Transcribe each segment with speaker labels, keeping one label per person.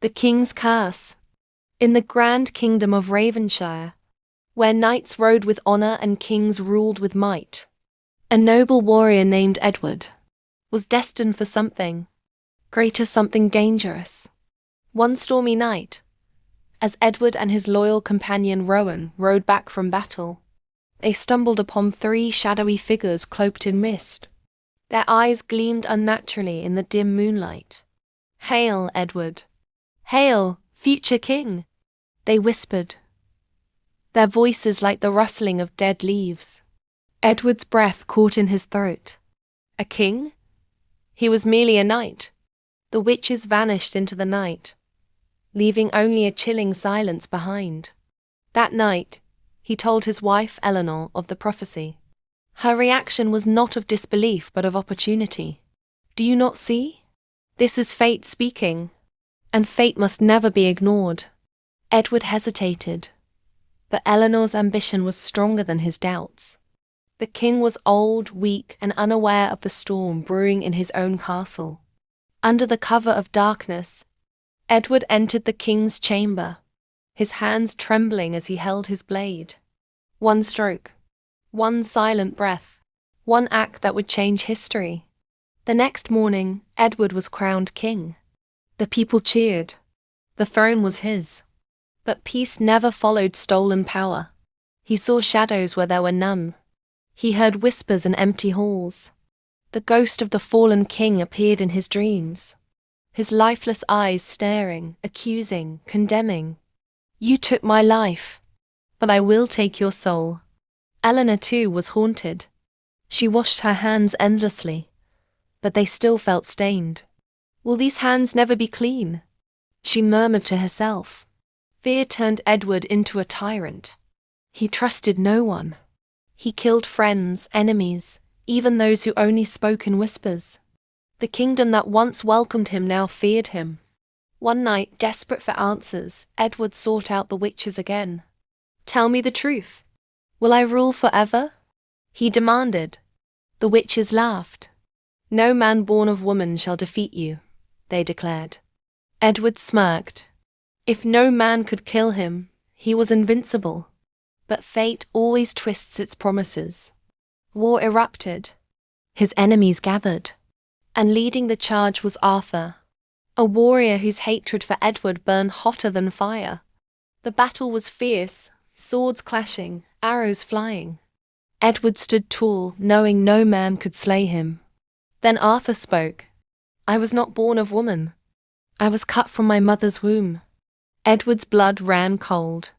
Speaker 1: The King's Curse. In the grand kingdom of Ravenshire, where knights rode with honour and kings ruled with might, a noble warrior named Edward was destined for something greater, something dangerous. One stormy night, as Edward and his loyal companion Rowan rode back from battle, they stumbled upon three shadowy figures cloaked in mist. Their eyes gleamed unnaturally in the dim moonlight. "Hail, Edward! Hail, future king!" they whispered, their voices like the rustling of dead leaves. Edward's breath caught in his throat. A king? He was merely a knight. The witches vanished into the night, leaving only a chilling silence behind. That night, he told his wife Eleanor of the prophecy. Her reaction was not of disbelief but of opportunity. "Do you not see? This is fate speaking, and fate must never be ignored." Edward hesitated, but Eleanor's ambition was stronger than his doubts. The king was old, weak, and unaware of the storm brewing in his own castle. Under the cover of darkness, Edward entered the king's chamber, his hands trembling as he held his blade. One stroke, one silent breath, one act that would change history. The next morning, Edward was crowned king. The people cheered. The throne was his. But peace never followed stolen power. He saw shadows where there were none. He heard whispers in empty halls. The ghost of the fallen king appeared in his dreams, his lifeless eyes staring, accusing, condemning. "You took my life, but I will take your soul." Eleanor too was haunted. She washed her hands endlessly, but they still felt stained. "Will these hands never be clean?" she murmured to herself. Fear turned Edward into a tyrant. He trusted no one. He killed friends, enemies, even those who only spoke in whispers. The kingdom that once welcomed him now feared him. One night, desperate for answers, Edward sought out the witches again. "Tell me the truth. Will I rule forever?" he demanded. The witches laughed. "No man born of woman shall defeat you," they declared. Edward smirked. If no man could kill him, he was invincible. But fate always twists its promises. War erupted. His enemies gathered. And leading the charge was Arthur, a warrior whose hatred for Edward burned hotter than fire. The battle was fierce, swords clashing, arrows flying. Edward stood tall, knowing no man could slay him. Then Arthur spoke. "I was not born of woman. I was cut from my mother's womb." Edward's blood ran cold.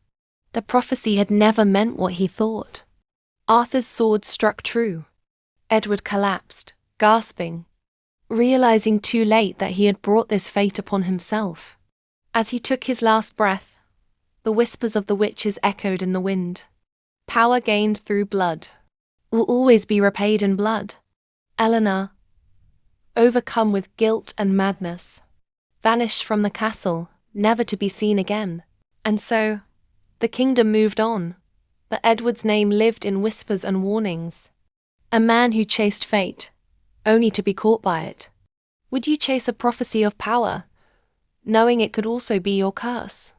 Speaker 1: The prophecy had never meant what he thought. Arthur's sword struck true. Edward collapsed, gasping, realizing too late that he had brought this fate upon himself. As he took his last breath, the whispers of the witches echoed in the wind. "Power gained through blood will always be repaid in blood." Eleanor, overcome with guilt and madness, vanished from the castle, never to be seen again. And so, the kingdom moved on, but Edward's name lived in whispers and warnings. A man who chased fate, only to be caught by it. Would you chase a prophecy of power, knowing it could also be your curse?